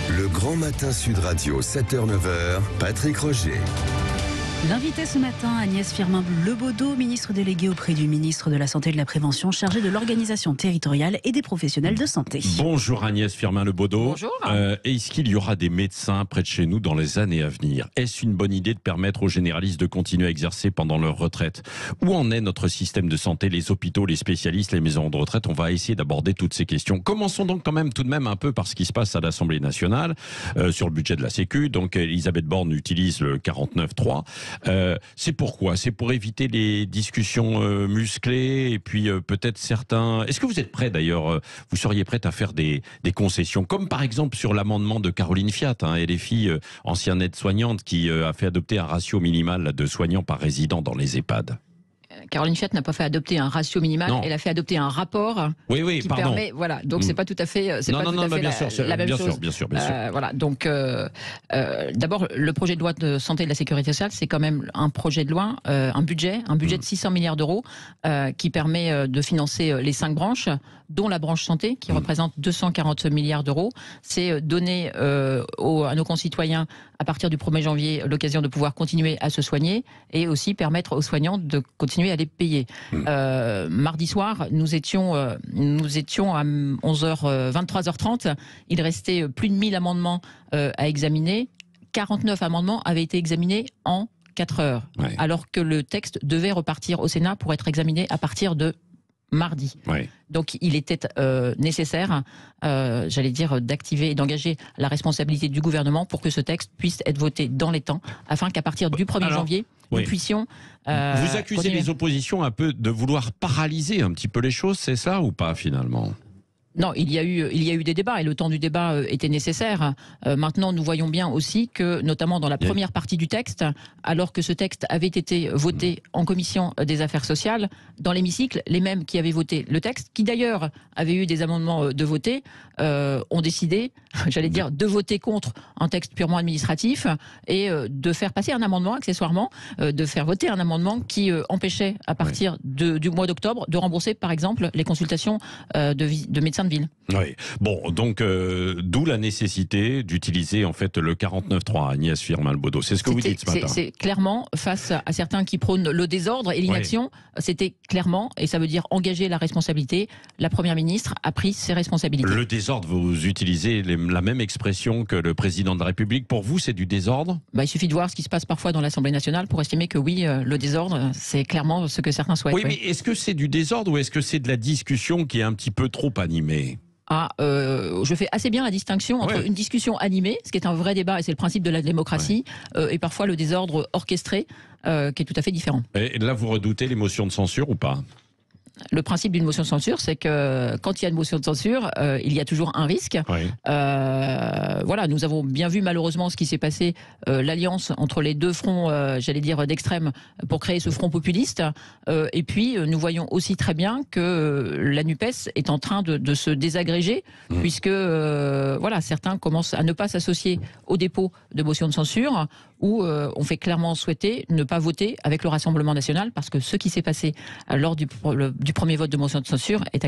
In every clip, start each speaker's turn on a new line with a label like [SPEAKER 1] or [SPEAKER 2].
[SPEAKER 1] Le Grand Matin Sud Radio, 7h-9h, Patrick Roger.
[SPEAKER 2] L'invité ce matin, Agnès Firmin-Lebaudot, ministre déléguée auprès du ministre de la Santé et de la Prévention, chargée de l'organisation territoriale et des professionnels de santé.
[SPEAKER 3] Bonjour Agnès Firmin-Lebaudot.
[SPEAKER 2] Bonjour.
[SPEAKER 3] Est-ce qu'il y aura des médecins près de chez nous dans les années à venir? Est-ce une bonne idée de permettre aux généralistes de continuer à exercer pendant leur retraite? Où en est notre système de santé, les hôpitaux, les spécialistes, les maisons de retraite? On va essayer d'aborder toutes ces questions. Commençons donc quand même tout de même un peu par ce qui se passe à l'Assemblée nationale sur le budget de la Sécu. Donc Elisabeth Borne utilise le 49.3. C'est pourquoi? C'est pour éviter les discussions musclées et puis peut-être certains... Est-ce que vous êtes prêt d'ailleurs, vous seriez prête à faire des concessions, comme par exemple sur l'amendement de Caroline Fiat, LFI, ancienne aide-soignante, qui a fait adopter un ratio minimal de soignants par résident dans les EHPAD?
[SPEAKER 4] Caroline Fiat n'a pas fait adopter un ratio minimal, elle a fait adopter un rapport qui permet, voilà, donc c'est pas tout à fait, la même chose.
[SPEAKER 3] Bien sûr.
[SPEAKER 4] Voilà, donc d'abord le projet de loi de santé et de la sécurité sociale, c'est quand même un projet de loi, un budget de 600 milliards d'euros qui permet de financer les 5 branches, dont la branche santé qui représente 240 milliards d'euros. C'est donner à nos concitoyens à partir du 1er janvier l'occasion de pouvoir continuer à se soigner et aussi permettre aux soignants de continuer à les payer. Mardi soir, nous étions à 23h30. Il restait plus de 1000 amendements à examiner. 49 amendements avaient été examinés en 4 heures, alors que le texte devait repartir au Sénat pour être examiné à partir de mardi. Donc il était nécessaire, d'activer et d'engager la responsabilité du gouvernement pour que ce texte puisse être voté dans les temps, afin qu'à partir du 1er janvier, nous puissions...
[SPEAKER 3] vous accusez les oppositions un peu de vouloir paralyser un petit peu les choses, c'est ça ou pas finalement ?
[SPEAKER 4] Non, il y a eu des débats et le temps du débat était nécessaire. Maintenant, nous voyons bien aussi que, notamment dans la première partie du texte, alors que ce texte avait été voté en commission des affaires sociales, dans l'hémicycle, les mêmes qui avaient voté le texte, qui d'ailleurs avaient eu des amendements de voter, ont décidé, de voter contre un texte purement administratif et de faire passer un amendement, accessoirement, de faire voter un amendement qui empêchait, à partir du mois d'octobre, de rembourser, par exemple, les consultations de médecins de ville.
[SPEAKER 3] Oui. Bon, donc d'où la nécessité d'utiliser en fait le 49.3, Agnès Firmin-Lebaudot. C'est ce que vous dites ce matin.
[SPEAKER 4] C'est clairement, face à certains qui prônent le désordre et l'inaction, c'était clairement, et ça veut dire engager la responsabilité. La Première ministre a pris ses responsabilités.
[SPEAKER 3] Le désordre, vous utilisez la même expression que le président de la République. Pour vous, c'est du désordre ?
[SPEAKER 4] Il suffit de voir ce qui se passe parfois dans l'Assemblée nationale pour estimer que oui, le désordre, c'est clairement ce que certains souhaitent.
[SPEAKER 3] Oui, mais est-ce que c'est du désordre ou est-ce que c'est de la discussion qui est un petit peu trop animée ?
[SPEAKER 4] Je fais assez bien la distinction entre une discussion animée, ce qui est un vrai débat et c'est le principe de la démocratie, et parfois le désordre orchestré, qui est tout à fait différent. Et
[SPEAKER 3] là, vous redoutez les motions de censure ou pas ?
[SPEAKER 4] Le principe d'une motion de censure, c'est que quand il y a une motion de censure, il y a toujours un risque. Nous avons bien vu malheureusement ce qui s'est passé, l'alliance entre les deux fronts, d'extrême, pour créer ce front populiste. Et puis, nous voyons aussi très bien que la NUPES est en train de se désagréger, puisque certains commencent à ne pas s'associer au dépôt de motions de censure, où on fait clairement souhaiter ne pas voter avec le Rassemblement national, parce que ce qui s'est passé lors du premier vote de motion de censure est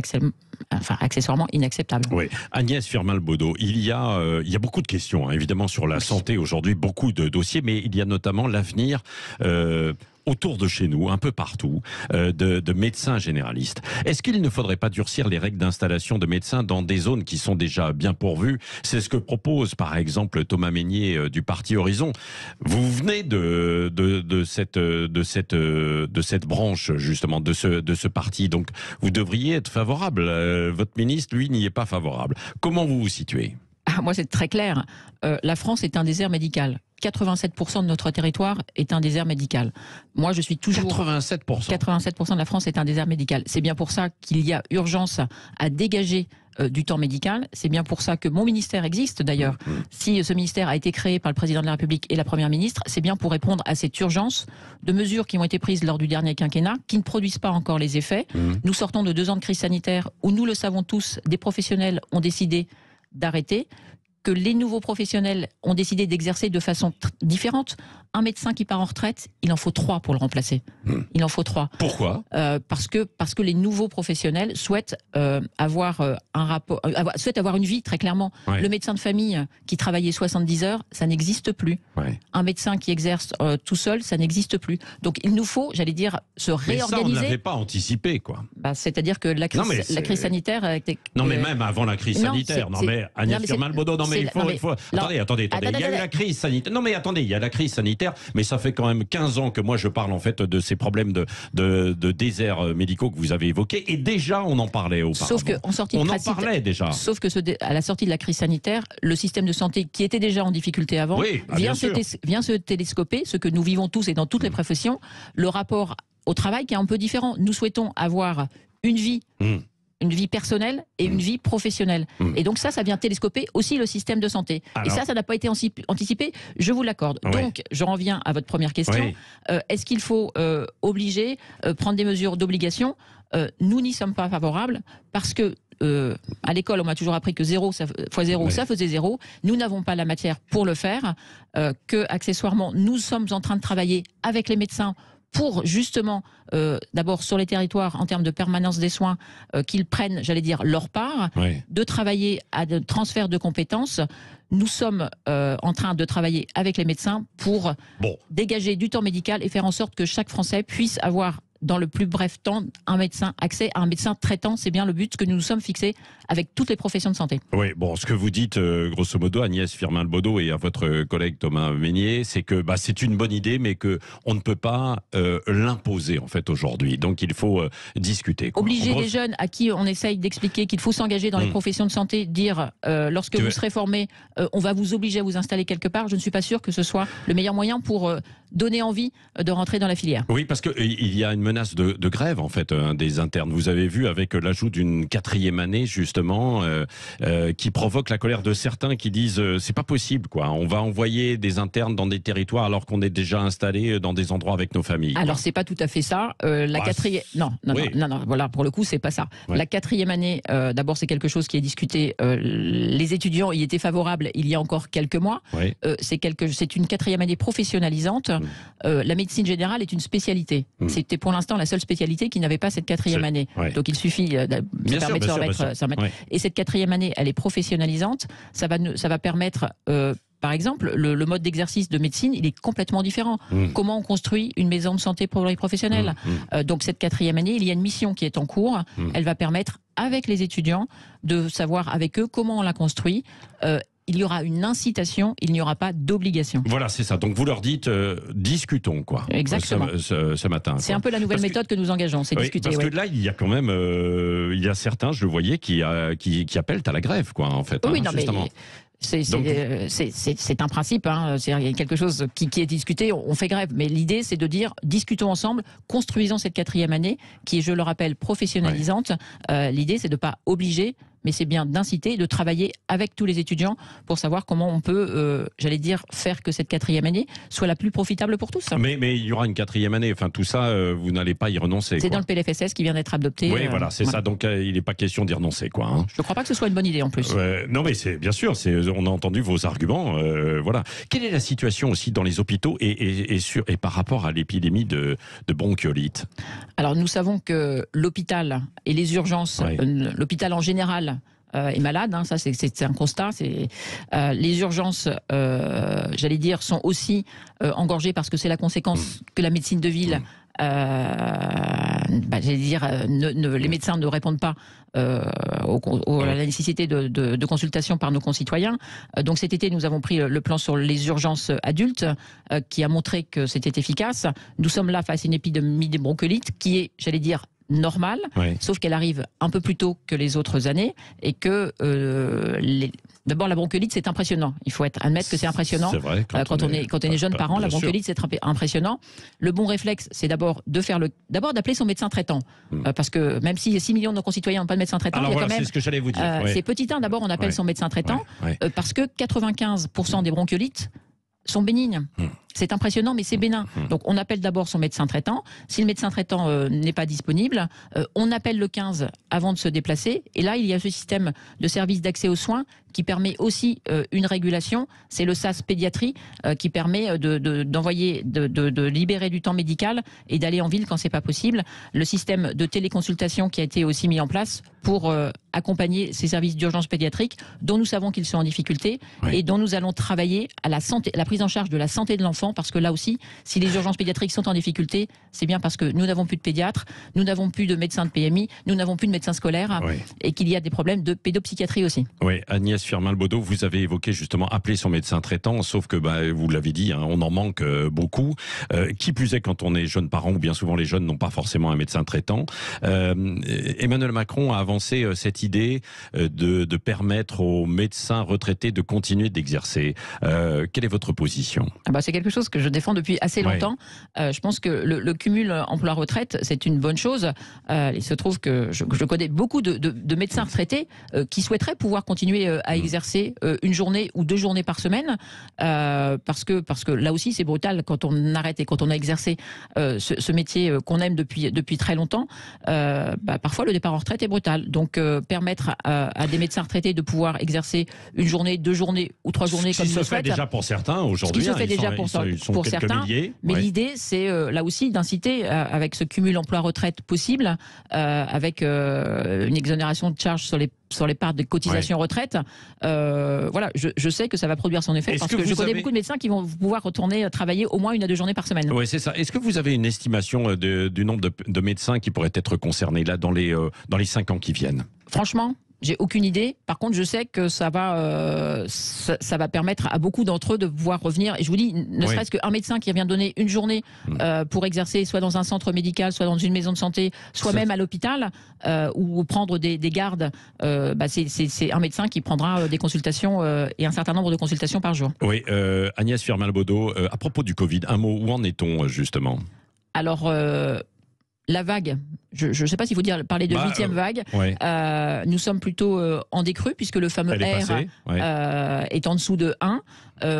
[SPEAKER 4] accessoirement inacceptable.
[SPEAKER 3] Oui. Agnès Firmin-Lebaudot, il y a beaucoup de questions, évidemment, sur la santé aujourd'hui, beaucoup de dossiers, mais il y a notamment l'avenir autour de chez nous, un peu partout, de médecins généralistes. Est-ce qu'il ne faudrait pas durcir les règles d'installation de médecins dans des zones qui sont déjà bien pourvues? C'est ce que propose, par exemple, Thomas Mesnier du Parti Horizon. Vous venez de cette branche, justement, de ce parti. Donc, vous devriez être favorable. Votre ministre, lui, n'y est pas favorable. Comment vous vous situez?
[SPEAKER 4] Moi, c'est très clair. La France est un désert médical. 87% de notre territoire est un désert médical. Moi, je suis toujours...
[SPEAKER 3] 87%
[SPEAKER 4] 87% de la France est un désert médical. C'est bien pour ça qu'il y a urgence à dégager du temps médical. C'est bien pour ça que mon ministère existe, d'ailleurs. Si ce ministère a été créé par le président de la République et la Première ministre, c'est bien pour répondre à cette urgence de mesures qui ont été prises lors du dernier quinquennat, qui ne produisent pas encore les effets. Nous sortons de 2 ans de crise sanitaire où, nous le savons tous, des professionnels ont décidé d'arrêter, que les nouveaux professionnels ont décidé d'exercer de façon différente. un médecin qui part en retraite, il en faut 3 pour le remplacer. Il en faut 3.
[SPEAKER 3] Pourquoi ?
[SPEAKER 4] Parce que les nouveaux professionnels souhaitent avoir une vie, très clairement.
[SPEAKER 3] Ouais.
[SPEAKER 4] Le médecin de famille qui travaillait 70 heures, ça n'existe plus.
[SPEAKER 3] Ouais.
[SPEAKER 4] Un médecin qui exerce tout seul, ça n'existe plus. Donc il nous faut, j'allais dire, se
[SPEAKER 3] Mais ça, on ne
[SPEAKER 4] réorganiser.
[SPEAKER 3] l'avait pas anticipé, quoi.
[SPEAKER 4] C'est-à-dire que la crise sanitaire a été...
[SPEAKER 3] Non, mais même avant la crise sanitaire. Non, mais Agnès Firmin-Le-Baudeau, il faut... Attendez. Il y a eu la crise sanitaire. Non, mais attendez, il y a la crise sanitaire, mais ça fait quand même 15 ans que moi je parle en fait de ces problèmes de déserts médicaux que vous avez évoqués, et déjà on en parlait auparavant.
[SPEAKER 4] Sauf qu'en sortie de
[SPEAKER 3] on en parlait déjà.
[SPEAKER 4] Sauf que à la sortie de la crise sanitaire, le système de santé qui était déjà en difficulté avant vient se télescoper, ce que nous vivons tous et dans toutes les professions, le rapport au travail qui est un peu différent. Nous souhaitons avoir une vie personnelle et une vie professionnelle. Et donc ça vient télescoper aussi le système de santé.
[SPEAKER 3] Alors,
[SPEAKER 4] et ça n'a pas été anticipé, je vous l'accorde.
[SPEAKER 3] Oui.
[SPEAKER 4] Donc, je reviens à votre première question.
[SPEAKER 3] Oui.
[SPEAKER 4] Est-ce qu'il faut obliger, prendre des mesures d'obligation ? Nous n'y sommes pas favorables parce que à l'école, on m'a toujours appris que 0 fois 0, ça faisait 0. Nous n'avons pas la matière pour le faire, que accessoirement, nous sommes en train de travailler avec les médecins pour justement, d'abord sur les territoires, en termes de permanence des soins, qu'ils prennent, j'allais dire, leur part, de travailler à de transfert de compétences. Nous sommes en train de travailler avec les médecins pour dégager du temps médical et faire en sorte que chaque Français puisse avoir dans le plus bref temps accès à un médecin traitant. C'est bien le but que nous nous sommes fixés avec toutes les professions de santé. Oui,
[SPEAKER 3] bon, ce que vous dites, grosso modo, Agnès Firmin-Le-Baudeau et à votre collègue Thomas Mesnier, c'est que c'est une bonne idée, mais qu'on ne peut pas l'imposer en fait aujourd'hui. Donc il faut discuter.
[SPEAKER 4] Obliger les jeunes à qui on essaye d'expliquer qu'il faut s'engager dans les professions de santé, dire lorsque vous serez formés, on va vous obliger à vous installer quelque part, je ne suis pas sûr que ce soit le meilleur moyen pour donner envie de rentrer dans la filière. Oui, parce qu'il y a une menace de grève en fait des internes. Vous avez vu avec l'ajout d'une 4e année justement qui provoque la colère de certains qui disent c'est pas possible quoi. On va envoyer des internes dans des territoires alors qu'on est déjà installé dans des endroits avec nos familles. Alors c'est pas tout à fait ça. La 4e non, voilà, pour le coup c'est pas ça. La 4e année d'abord c'est quelque chose qui est discuté. Les étudiants y étaient favorables il y a encore quelques mois. C'est une 4e année professionnalisante. La médecine générale est une spécialité. C'était pour l'instant la seule spécialité qui n'avait pas cette 4e année. Donc il suffit de permettre de remettre. Et cette 4e année, elle est professionnalisante. Ça va permettre. Par exemple, le mode d'exercice de médecine, il est complètement différent. Comment on construit une maison de santé pour les professionnels. Donc cette 4e année, il y a une mission qui est en cours. Elle va permettre, avec les étudiants, de savoir avec eux comment on la construit. Il y aura une incitation, il n'y aura pas d'obligation. Voilà, c'est ça. Donc vous leur dites, discutons, quoi. Exactement. Ce matin. C'est un peu la nouvelle méthode que nous engageons, c'est discuter. Parce que là, il y a quand même, il y a certains, je le voyais, qui appellent à la grève, quoi, en fait. Oui, non, justement. Mais... C'est un principe, c'est quelque chose qui est discuté, on fait grève, mais l'idée c'est de dire discutons ensemble, construisons cette 4e année qui est, je le rappelle, professionnalisante. L'idée c'est de ne pas obliger, mais c'est bien d'inciter, de travailler avec tous les étudiants pour savoir comment on peut, j'allais dire, faire que cette 4e année soit la plus profitable pour tous. Mais il y aura une 4e année, enfin tout ça, vous n'allez pas y renoncer. C'est dans le PLFSS qui vient d'être adopté. Oui, voilà, c'est ça, donc il n'est pas question d'y renoncer, quoi. Hein. Je ne crois pas que ce soit une bonne idée en plus. Non, mais c'est bien sûr, on a entendu vos arguments, voilà. Quelle est la situation aussi dans les hôpitaux et par rapport à l'épidémie de bronchiolite? Alors nous savons que l'hôpital et les urgences, l'hôpital en général, est malade, ça c'est un constat. Les urgences, j'allais dire, sont aussi engorgées parce que c'est la conséquence que la médecine de ville, j'allais dire, les médecins ne répondent pas à la nécessité de consultation par nos concitoyens. Donc cet été, nous avons pris le plan sur les urgences adultes qui a montré que c'était efficace. Nous sommes là face à une épidémie de bronchiolite qui est, j'allais dire, normale, sauf qu'elle arrive un peu plus tôt que les autres années et que d'abord la bronchiolite c'est impressionnant. Il faut admettre que c'est impressionnant. C'est vrai, quand on est jeune parent, la bronchiolite c'est impressionnant. Le bon réflexe c'est d'abord d'appeler son médecin traitant, parce que même si 6 millions de nos concitoyens n'ont pas de médecin traitant, il y a quand même. C'est ce que j'allais vous dire. C'est petit 1, d'abord on appelle son médecin traitant parce que 95% des bronchiolites sont bénignes. C'est impressionnant, mais c'est bénin. Donc, on appelle d'abord son médecin traitant. Si le médecin traitant n'est pas disponible, on appelle le 15 avant de se déplacer. Et là, il y a ce système de service d'accès aux soins qui permet aussi une régulation. C'est le SAS pédiatrie qui permet de libérer du temps médical et d'aller en ville quand c'est pas possible. Le système de téléconsultation qui a été aussi mis en place pour accompagner ces services d'urgence pédiatrique dont nous savons qu'ils sont en difficulté et dont nous allons travailler à la santé, la prise en charge de la santé de l'enfant, parce que là aussi, si les urgences pédiatriques sont en difficulté, c'est bien parce que nous n'avons plus de pédiatres, nous n'avons plus de médecins de PMI, nous n'avons plus de médecins scolaires et qu'il y a des problèmes de pédopsychiatrie aussi.
[SPEAKER 3] Oui, Agnès Firmin-Lebaudot, vous avez évoqué justement appeler son médecin traitant, sauf que vous l'avez dit, on en manque beaucoup. Qui plus est quand on est jeune parent, ou bien souvent les jeunes n'ont pas forcément un médecin traitant. Emmanuel Macron a avancé cette idée de permettre aux médecins retraités de continuer d'exercer. Quelle est votre position ?
[SPEAKER 4] C'est quelque chose que je défends depuis assez longtemps. Je pense que le cumul emploi-retraite, c'est une bonne chose. Il se trouve que je connais beaucoup de médecins retraités qui souhaiteraient pouvoir continuer à exercer une journée ou 2 journées par semaine, parce que là aussi c'est brutal quand on arrête et quand on a exercé ce métier qu'on aime depuis très longtemps. Parfois le départ en retraite est brutal. Donc permettre à des médecins retraités de pouvoir exercer une journée, 2 journées ou 3 journées comme ils le souhaitent.
[SPEAKER 3] Ce qui se fait déjà pour certains aujourd'hui.
[SPEAKER 4] Ce qui se fait déjà pour certains.
[SPEAKER 3] Milliers,
[SPEAKER 4] mais l'idée c'est là aussi d'inciter avec ce cumul emploi-retraite possible, avec une exonération de charges sur les parts de cotisation retraite. Je sais que ça va produire son effet parce que je connais beaucoup de médecins qui vont pouvoir retourner travailler au moins 1 à 2 journées par semaine.
[SPEAKER 3] Oui, c'est ça. Est-ce que vous avez une estimation du nombre de médecins qui pourraient être concernés là dans les 5 ans qui viennent ?
[SPEAKER 4] Franchement, j'ai aucune idée. Par contre, je sais que ça va permettre à beaucoup d'entre eux de pouvoir revenir. Et je vous dis, ne serait-ce qu'un médecin qui vient donner une journée pour exercer soit dans un centre médical, soit dans une maison de santé, soit même à l'hôpital, ou prendre des gardes, c'est un médecin qui prendra des consultations et un certain nombre de consultations par jour.
[SPEAKER 3] Oui, Agnès Firmin-Lebaudot, à propos du Covid, un mot, où en est-on justement ?
[SPEAKER 4] Alors, la vague, je ne sais pas s'il faut parler de 8e vague. Nous sommes plutôt en décrue puisque le fameux R est en dessous de 1.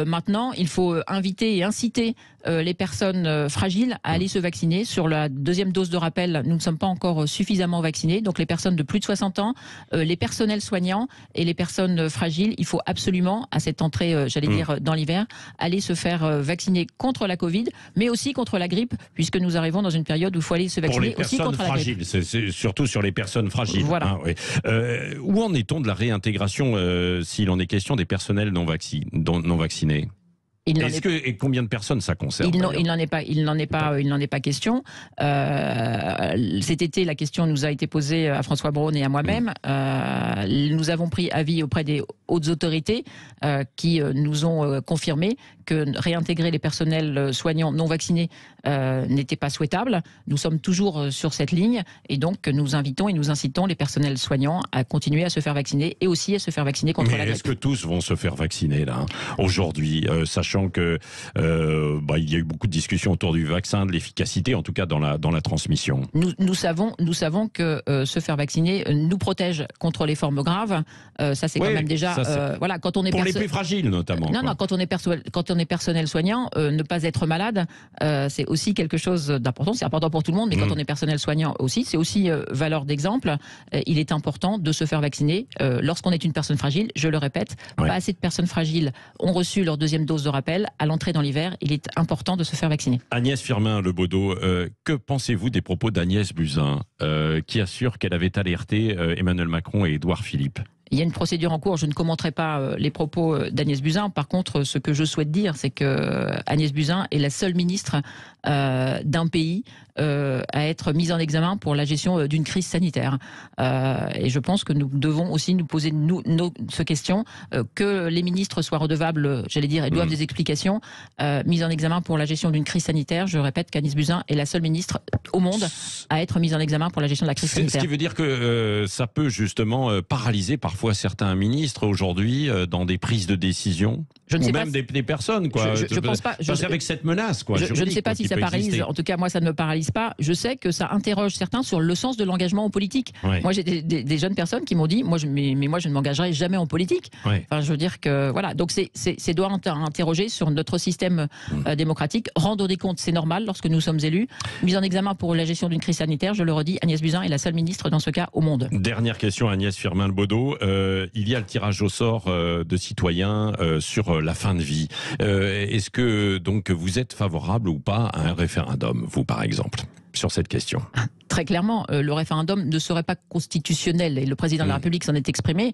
[SPEAKER 4] Maintenant, il faut inviter et inciter les personnes fragiles à aller se vacciner. Sur la 2e dose de rappel, nous ne sommes pas encore suffisamment vaccinés. Donc les personnes de plus de 60 ans, les personnels soignants et les personnes fragiles, il faut absolument, à cette entrée, dans l'hiver, aller se faire vacciner contre la Covid, mais aussi contre la grippe, puisque nous arrivons dans une période où il faut aller se vacciner aussi contre la grippe.
[SPEAKER 3] C'est surtout sur les personnes fragiles.
[SPEAKER 4] Voilà.
[SPEAKER 3] Où en est-on de la réintégration, s'il en est question, des personnels non vaccinés ? Et combien de personnes ça concerne ?
[SPEAKER 4] Il n'en est pas question. Cet été, la question nous a été posée à François Braun et à moi-même. Nous avons pris avis auprès des hautes autorités qui nous ont confirmé que réintégrer les personnels soignants non vaccinés n'était pas souhaitable. Nous sommes toujours sur cette ligne et donc nous invitons et nous incitons les personnels soignants à continuer à se faire vacciner et aussi à se faire vacciner contre la grippe.
[SPEAKER 3] Est-ce que tous vont se faire vacciner là aujourd'hui, sachant que il y a eu beaucoup de discussions autour du vaccin, de l'efficacité, en tout cas dans la transmission.
[SPEAKER 4] Nous savons que se faire vacciner nous protège contre les formes graves. Ça c'est quand même déjà quand on est
[SPEAKER 3] pour les plus fragiles notamment.
[SPEAKER 4] Non, quand on est personnel soignant, ne pas être malade, c'est aussi quelque chose d'important. C'est important pour tout le monde, mais quand on est personnel soignant aussi, c'est aussi valeur d'exemple. Il est important de se faire vacciner lorsqu'on est une personne fragile. Je le répète, pas assez de personnes fragiles ont reçu leur 2e dose de rappel. À l'entrée dans l'hiver, il est important de se faire vacciner.
[SPEAKER 3] Agnès Firmin-Lebaudot, que pensez-vous des propos d'Agnès Buzyn, qui assure qu'elle avait alerté Emmanuel Macron et Édouard Philippe ?
[SPEAKER 4] Il y a une procédure en cours, je ne commenterai pas les propos d'Agnès Buzyn. Par contre, ce que je souhaite dire, c'est que Agnès Buzyn est la seule ministre d'un pays à être mise en examen pour la gestion d'une crise sanitaire. Et je pense que nous devons aussi nous poser ce question, que les ministres soient redevables, et doivent des explications, mise en examen pour la gestion d'une crise sanitaire. Je répète qu'Agnès Buzyn est la seule ministre au monde à être mise en examen pour la gestion de la crise sanitaire.
[SPEAKER 3] Ce qui veut dire que ça peut justement paralyser parfois certains ministres aujourd'hui dans des prises de décision.
[SPEAKER 4] Je ne sais
[SPEAKER 3] même
[SPEAKER 4] pas
[SPEAKER 3] des personnes, quoi.
[SPEAKER 4] Je pense pas.
[SPEAKER 3] Parce qu'avec cette menace, quoi.
[SPEAKER 4] Je ne sais pas si ça paralyse.
[SPEAKER 3] Exister.
[SPEAKER 4] En tout cas, moi, ça ne me paralyse pas. Je sais que ça interroge certains sur le sens de l'engagement en politique.
[SPEAKER 3] Ouais.
[SPEAKER 4] Moi, j'ai des jeunes personnes qui m'ont dit, moi, je ne m'engagerai jamais en politique.
[SPEAKER 3] Ouais.
[SPEAKER 4] Enfin, je veux dire que voilà. Donc, c'est doit interroger sur notre système démocratique. Rendre des comptes, c'est normal lorsque nous sommes élus. Mise en examen pour la gestion d'une crise sanitaire, je le redis, Agnès Buzyn est la seule ministre dans ce cas au monde.
[SPEAKER 3] Dernière question, Agnès Firmin-Lebaudot. Il y a le tirage au sort de citoyens sur la fin de vie. Est-ce que donc vous êtes favorable ou pas à un référendum, vous par exemple, sur cette question?
[SPEAKER 4] Très clairement, le référendum ne serait pas constitutionnel et le président de la République s'en est exprimé.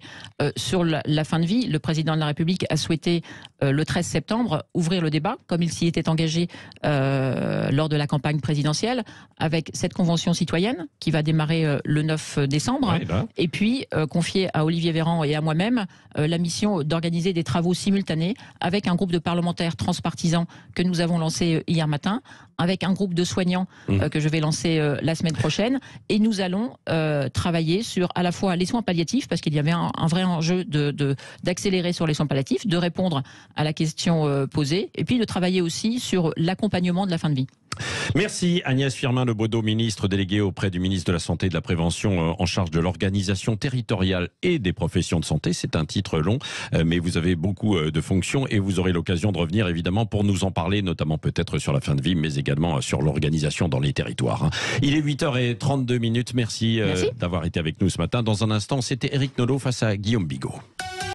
[SPEAKER 4] Sur la fin de vie, le président de la République a souhaité, le 13 septembre, ouvrir le débat, comme il s'y était engagé lors de la campagne présidentielle, avec cette convention citoyenne qui va démarrer le 9 décembre, et puis confier à Olivier Véran et à moi-même la mission d'organiser des travaux simultanés avec un groupe de parlementaires transpartisans que nous avons lancé hier matin, avec un groupe de soignants que je vais lancer la semaine prochaine, et nous allons travailler sur à la fois les soins palliatifs, parce qu'il y avait un vrai enjeu d'accélérer sur les soins palliatifs, de répondre à la question posée, et puis de travailler aussi sur l'accompagnement de la fin de vie.
[SPEAKER 3] Merci Agnès Firmin-Lebaudot, ministre déléguée auprès du ministre de la Santé et de la Prévention en charge de l'organisation territoriale et des professions de santé. C'est un titre long, mais vous avez beaucoup de fonctions et vous aurez l'occasion de revenir évidemment pour nous en parler, notamment peut-être sur la fin de vie, mais également sur l'organisation dans les territoires. Il est 8h32. Merci. D'avoir été avec nous ce matin. Dans un instant, c'était Éric Nolot face à Guillaume Bigot.